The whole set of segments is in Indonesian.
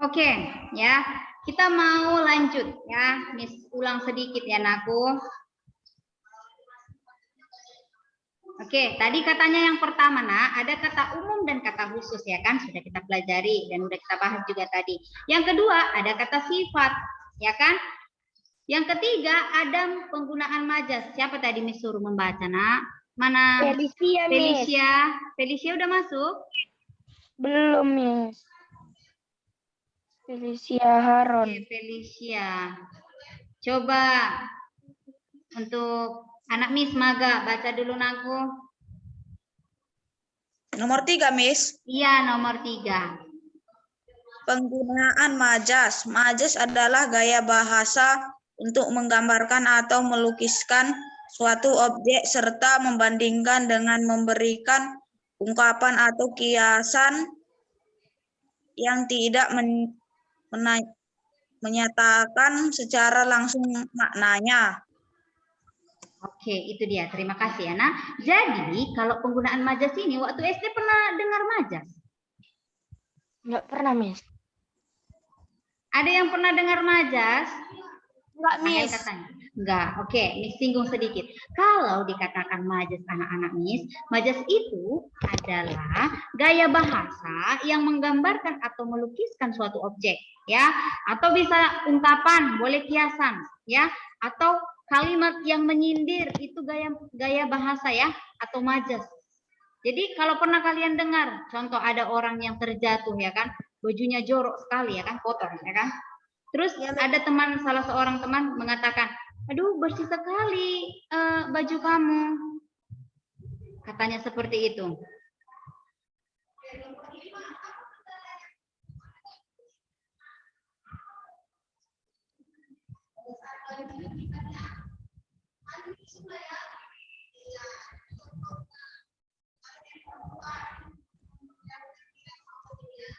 Oke, ya. Kita mau lanjut ya. Miss ulang sedikit ya, Naku. Oke, tadi katanya yang pertama, nah, ada kata umum dan kata khusus ya kan, sudah kita pelajari dan sudah kita bahas juga tadi. Yang kedua, ada kata sifat, ya kan? Yang ketiga, ada penggunaan majas. Siapa tadi Miss suruh membaca, Nak? Mana? Felicia, Miss. Felicia udah masuk? Belum, Miss. Felicia Haron. Oke, Felicia. Coba untuk anak Miss Maga, baca dulu Naku. Nomor 3, Miss. Iya, nomor 3. Penggunaan majas. Majas adalah gaya bahasa untuk menggambarkan atau melukiskan suatu objek serta membandingkan dengan memberikan ungkapan atau kiasan yang tidak menyatakan secara langsung maknanya. Oke, itu dia. Terima kasih ya, Nak. Jadi, kalau penggunaan majas ini, waktu SD pernah dengar majas? Enggak pernah, Miss. Ada yang pernah dengar majas? Enggak, Miss. Miss. Katanya. Enggak. Oke, Miss singgung sedikit. Kalau dikatakan majas anak-anak Miss, majas itu adalah gaya bahasa yang menggambarkan atau melukiskan suatu objek, ya. Atau bisa ungkapan, boleh kiasan, ya. Atau kalimat yang menyindir itu gaya bahasa ya, atau majas. Jadi kalau pernah kalian dengar, contoh ada orang yang terjatuh ya kan, bajunya jorok sekali ya kan, kotor ya kan. Terus ya, ada teman, salah seorang teman mengatakan, aduh bersih sekali baju kamu. Katanya seperti itu.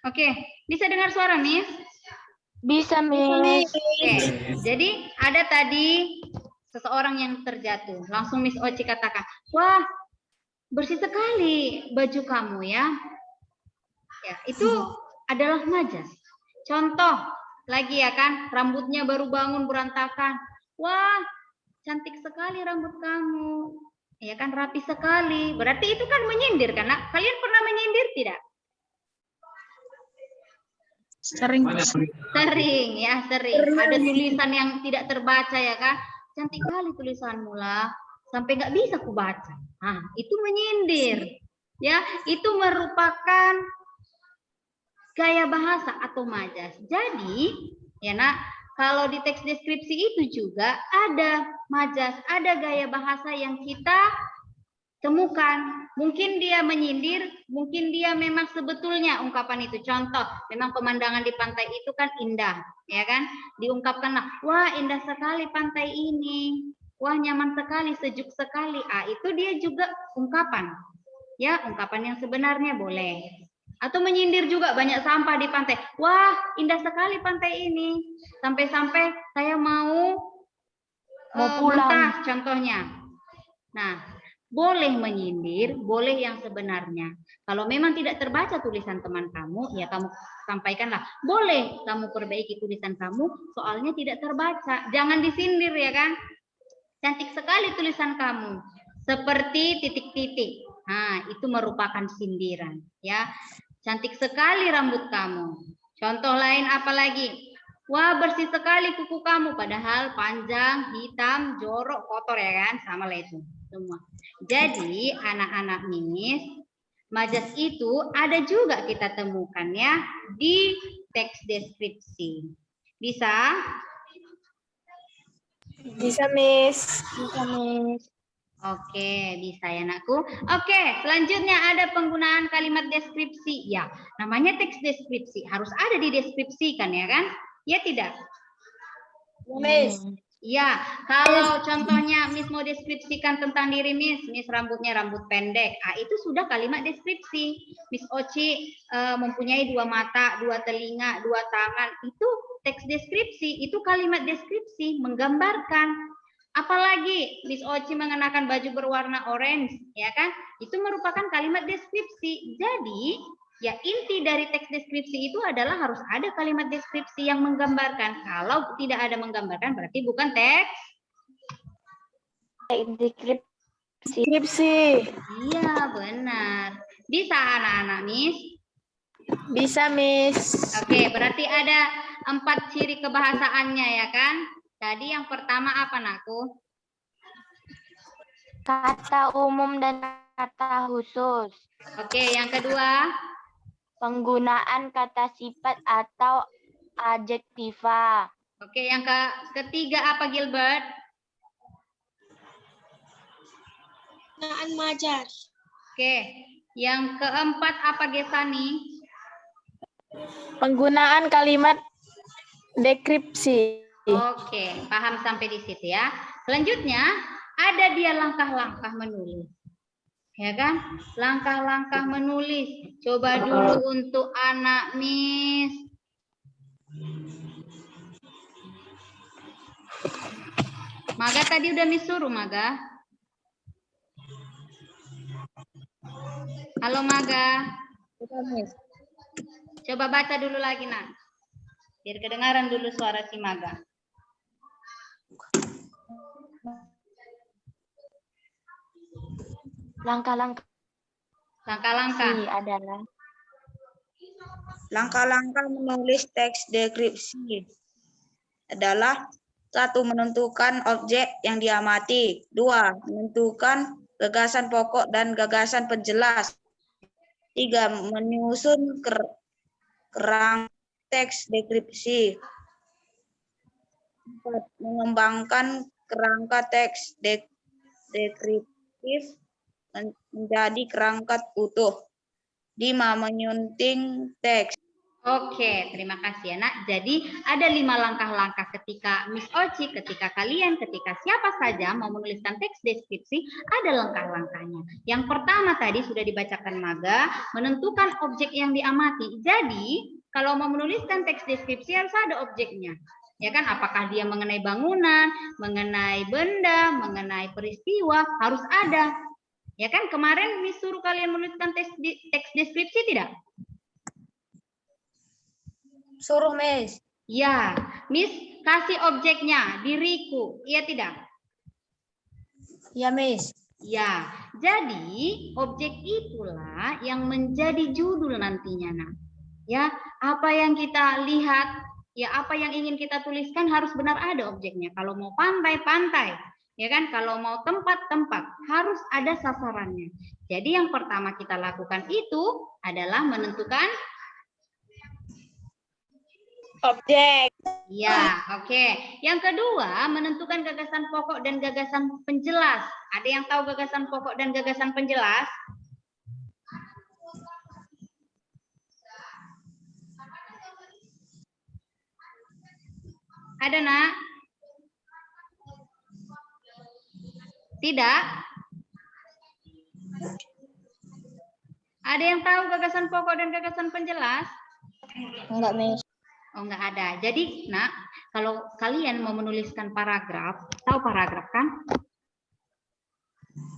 Oke, bisa dengar suara, Miss? Bisa, Miss. Oke, jadi ada tadi seseorang yang terjatuh. Langsung Miss Oci katakan, wah bersih sekali baju kamu ya. Ya, itu adalah majas. Contoh lagi ya kan, rambutnya baru bangun berantakan. Wah, cantik sekali rambut kamu. Ya kan, rapi sekali. Berarti itu kan menyindir kan? Nah, kalian pernah menyindir tidak? Sering. Sering ya, sering. Ada tulisan yang tidak terbaca ya kan? Cantik kali tulisanmu lah. Sampai nggak bisa ku baca. Nah, itu menyindir. Ya, itu merupakan gaya bahasa atau majas. Jadi, ya Nak, kalau di teks deskripsi itu juga ada majas, ada gaya bahasa yang kita temukan. Mungkin dia menyindir, mungkin dia memang sebetulnya ungkapan itu. Contoh, memang pemandangan di pantai itu kan indah, ya kan? Diungkapkanlah, wah indah sekali pantai ini. Wah nyaman sekali, sejuk sekali. Ah, itu dia juga ungkapan. Ya, ungkapan yang sebenarnya boleh. Atau menyindir juga, banyak sampah di pantai. Wah, indah sekali pantai ini. Sampai-sampai saya mau pulang, contohnya. Nah, boleh menyindir, boleh yang sebenarnya. Kalau memang tidak terbaca tulisan teman kamu, ya kamu sampaikanlah. Boleh kamu perbaiki tulisan kamu, soalnya tidak terbaca. Jangan disindir ya kan. Cantik sekali tulisan kamu. Seperti titik-titik. Nah, itu merupakan sindiran. Ya, cantik sekali rambut kamu. Contoh lain apa lagi? Wah, bersih sekali kuku kamu. Padahal panjang, hitam, jorok, kotor ya kan. Sama lah itu semua. Jadi anak-anak Miss, majas itu ada juga kita temukan ya di teks deskripsi. Bisa? Bisa, Miss. Bisa, Miss. Oke, bisa ya anakku. Oke, selanjutnya ada penggunaan kalimat deskripsi. Ya, namanya teks deskripsi. Harus ada di deskripsikan ya kan? Ya tidak? Miss. Ya, kalau contohnya Miss mau deskripsikan tentang diri Miss rambutnya rambut pendek. Ah, itu sudah kalimat deskripsi. Miss Oci mempunyai 2 mata, 2 telinga, 2 tangan. Itu teks deskripsi, itu kalimat deskripsi menggambarkan. Apalagi Miss Oci mengenakan baju berwarna orange, ya kan? Itu merupakan kalimat deskripsi. Jadi, Ya, inti dari teks deskripsi itu adalah harus ada kalimat deskripsi yang menggambarkan. Kalau tidak ada menggambarkan berarti bukan teks. Deskripsi. Iya, benar. Bisa anak-anak, Miss? Bisa, Miss. Oke, berarti ada 4 ciri kebahasaannya ya kan? Tadi yang pertama apa, Nakku? Kata umum dan kata khusus. Oke, yang kedua? Penggunaan kata sifat atau adjektiva. Oke, yang ketiga apa, Gilbert? Penggunaan majas. Oke, yang keempat apa, Gesani? Penggunaan kalimat deskripsi. Oke, paham sampai di situ ya. Selanjutnya, ada dia langkah-langkah menulis. Ya kan? Langkah-langkah menulis. Coba dulu untuk anak Miss. Maga tadi udah Miss suruh, Maga. Halo, Maga. Coba baca dulu lagi, Nak. Biar kedengaran dulu suara si Maga. Langkah-langkah adalah Langkah-langkah menulis teks deskripsi adalah 1. Menentukan objek yang diamati. 2. Menentukan gagasan pokok dan gagasan penjelas. 3. Menyusun kerangka teks deskripsi. 4. Mengembangkan kerangka teks deskriptif menjadi kerangka utuh. 5. Menyunting teks. Oke, terima kasih ya, Nak. Jadi ada 5 langkah-langkah ketika Miss Oci, ketika siapa saja mau menuliskan teks deskripsi, ada langkah-langkahnya. Yang pertama tadi sudah dibacakan Maga, menentukan objek yang diamati. Jadi kalau mau menuliskan teks deskripsi harus ada objeknya. Ya kan, apakah dia mengenai bangunan, mengenai benda, mengenai peristiwa, harus ada. Ya kan, kemarin Miss suruh kalian menuliskan teks deskripsi tidak? Suruh, Miss. Ya, Miss kasih objeknya, diriku. Iya tidak? Ya, Miss. Ya, jadi objek itulah yang menjadi judul nantinya, Nak. Ya, apa yang kita lihat, ya apa yang ingin kita tuliskan harus benar ada objeknya. Kalau mau pantai, pantai. Ya kan? Kalau mau tempat, tempat. Harus ada sasarannya. Jadi yang pertama kita lakukan itu adalah menentukan objek. ya, oke. Yang kedua, menentukan gagasan pokok dan gagasan penjelas. Ada yang tahu gagasan pokok dan gagasan penjelas? Ada, Nak? Tidak? Ada yang tahu gagasan pokok dan gagasan penjelas? Enggak, Miss. Oh, enggak ada. Jadi, Nak, kalau kalian mau menuliskan paragraf, tahu paragraf kan?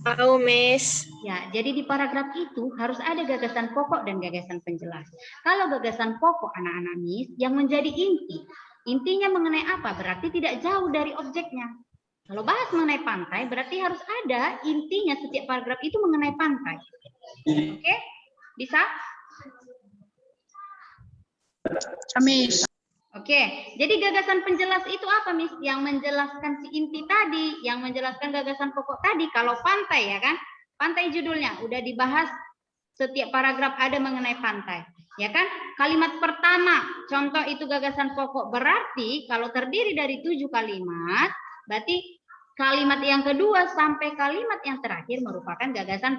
Tahu, Miss. Ya, jadi di paragraf itu harus ada gagasan pokok dan gagasan penjelas. Kalau gagasan pokok anak-anak Miss yang menjadi inti. Intinya mengenai apa? Berarti tidak jauh dari objeknya. Kalau bahas mengenai pantai, berarti harus ada intinya setiap paragraf itu mengenai pantai. Oke? Bisa? Miss. Oke, jadi gagasan penjelas itu apa, Miss? Yang menjelaskan si inti tadi, yang menjelaskan gagasan pokok tadi. Kalau pantai ya kan, pantai judulnya udah dibahas, setiap paragraf ada mengenai pantai. Ya kan, kalimat pertama, contoh itu gagasan pokok, berarti kalau terdiri dari 7 kalimat, berarti kalimat yang kedua sampai kalimat yang terakhir merupakan gagasan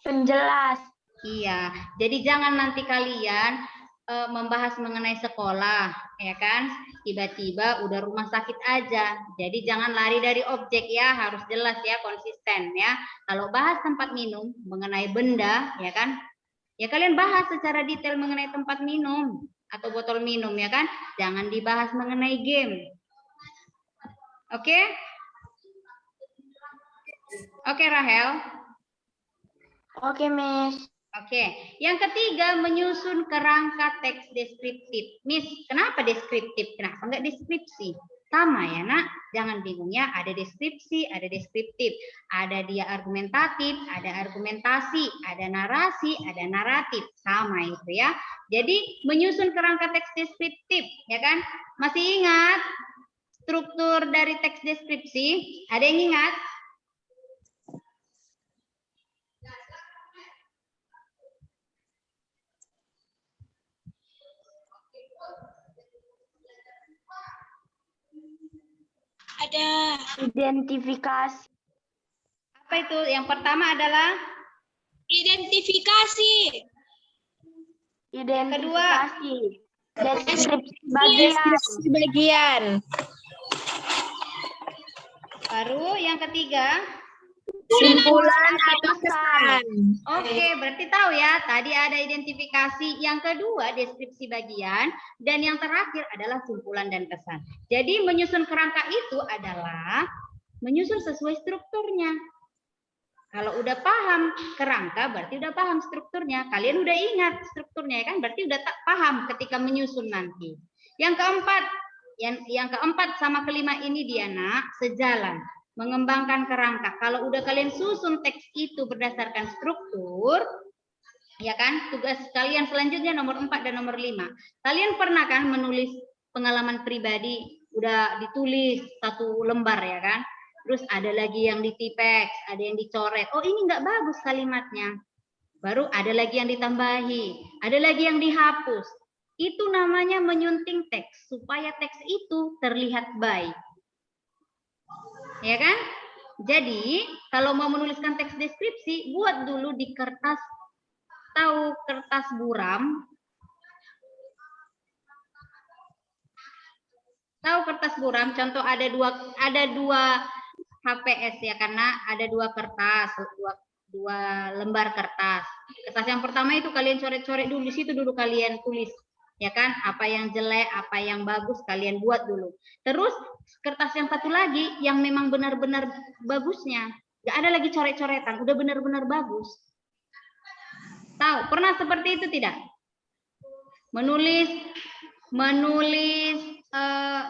Penjelas. Iya, jadi jangan nanti kalian membahas mengenai sekolah, ya kan? Tiba-tiba udah rumah sakit aja. Jadi jangan lari dari objek ya, harus jelas ya, konsisten ya. Kalau bahas tempat minum, mengenai benda, ya kan? Ya kalian bahas secara detail mengenai tempat minum atau botol minum, ya kan? Jangan dibahas mengenai game. Oke? Oke, Rahel. Oke, Miss. Oke, yang ketiga menyusun kerangka teks deskriptif. Miss, kenapa deskriptif? Kenapa enggak deskripsi? Sama ya nak, jangan bingung ya. Ada deskripsi, ada deskriptif. Ada dia argumentatif, ada argumentasi, ada narasi, ada naratif. Sama itu ya. Jadi menyusun kerangka teks deskriptif, ya kan? Masih ingat struktur dari teks deskripsi? Ada yang ingat? Ada. Identifikasi. Apa itu? Yang pertama adalah Identifikasi. Identifikasi. Deskripsi bagian. Bagian. baru yang ketiga. Simpulan atau pesan. Oke, berarti tahu ya, tadi ada identifikasi, yang kedua deskripsi bagian, dan yang terakhir adalah simpulan dan pesan. Jadi menyusun kerangka itu adalah menyusun sesuai strukturnya. Kalau udah paham kerangka, berarti udah paham strukturnya. Kalian udah ingat strukturnya kan, berarti udah tak paham ketika menyusun nanti. Yang keempat sama kelima ini dia nak sejalan. Mengembangkan kerangka. Kalau udah kalian susun teks itu berdasarkan struktur, ya kan? Tugas kalian selanjutnya nomor 4 dan nomor 5. Kalian pernah kan menulis pengalaman pribadi, udah ditulis satu lembar ya kan? Terus ada lagi yang ditipeks, ada yang dicoret. Oh ini nggak bagus kalimatnya. Baru ada lagi yang ditambahi, ada lagi yang dihapus. Itu namanya menyunting teks, supaya teks itu terlihat baik. Ya kan? Jadi, kalau mau menuliskan teks deskripsi, buat dulu di kertas, tahu kertas buram? Tahu kertas buram? Contoh ada dua HPS ya, karena ada dua kertas, dua lembar kertas. Kertas yang pertama itu kalian coret-coret dulu, di situ dulu kalian tulis. Ya kan, apa yang jelek, apa yang bagus kalian buat dulu. Terus kertas yang satu lagi yang memang benar-benar bagusnya, nggak ada lagi coret-coretan, udah benar-benar bagus. Tahu, pernah seperti itu tidak? Menulis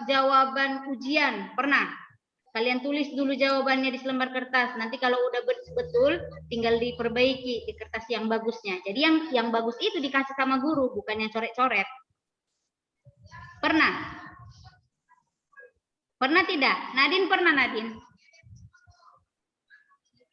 jawaban ujian, pernah? Kalian tulis dulu jawabannya di selembar kertas. Nanti kalau udah betul, tinggal diperbaiki di kertas yang bagusnya. Jadi yang bagus itu dikasih sama guru, bukan yang coret-coret. Pernah? Pernah tidak? Nadine pernah, Nadine?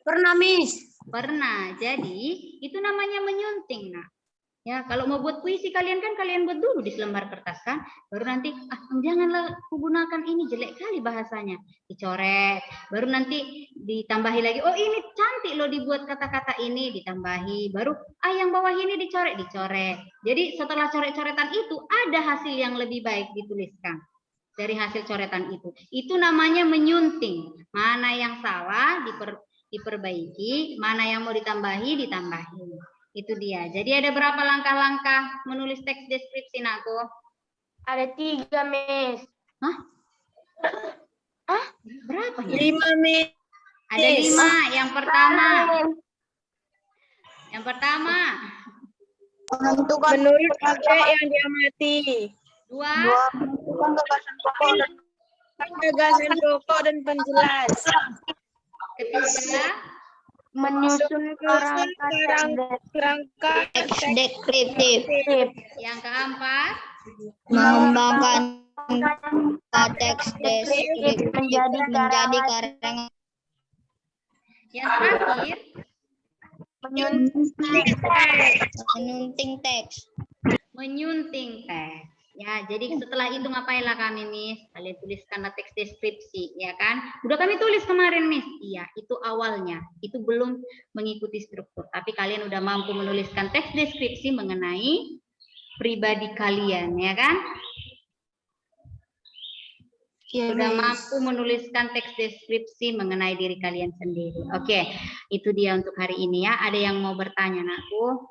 Pernah, Miss. Pernah. Jadi, itu namanya menyunting, nak. Ya, kalau mau buat puisi kalian kan kalian buat dulu di selembar kertas kan, baru nanti janganlah gunakan ini, jelek kali bahasanya, dicoret, baru nanti ditambahi lagi, oh ini cantik loh dibuat kata-kata ini, ditambahi, baru yang bawah ini dicoret. Jadi setelah coret-coretan itu ada hasil yang lebih baik dituliskan dari hasil coretan itu. Itu namanya menyunting. Mana yang salah diperbaiki, mana yang mau ditambahi ditambahi. Itu dia. Jadi ada berapa langkah-langkah menulis teks deskripsi, nakku? Ada 3, Miss. Hah? Berapa ya? 5, Miss. Ada 5. Yang pertama. Menentukan menurut objek yang diamati. 2. Menentukan gagasan pokok dan penjelas. Ketiga. Menyusun kerangka deskriptif. Yang keempat. Mengembangkan teks deskriptif menjadi karangan. Yang terakhir. Menyunting teks. Ya, jadi setelah itu ngapainlah kami, Miss? Kalian tuliskanlah teks deskripsi, ya kan? Udah kami tulis kemarin, Miss. Iya, itu awalnya. Itu belum mengikuti struktur. Tapi kalian udah mampu menuliskan teks deskripsi mengenai pribadi kalian, ya kan? Sudah mampu menuliskan teks deskripsi mengenai diri kalian sendiri. Oke, itu dia untuk hari ini ya. Ada yang mau bertanya, nakku?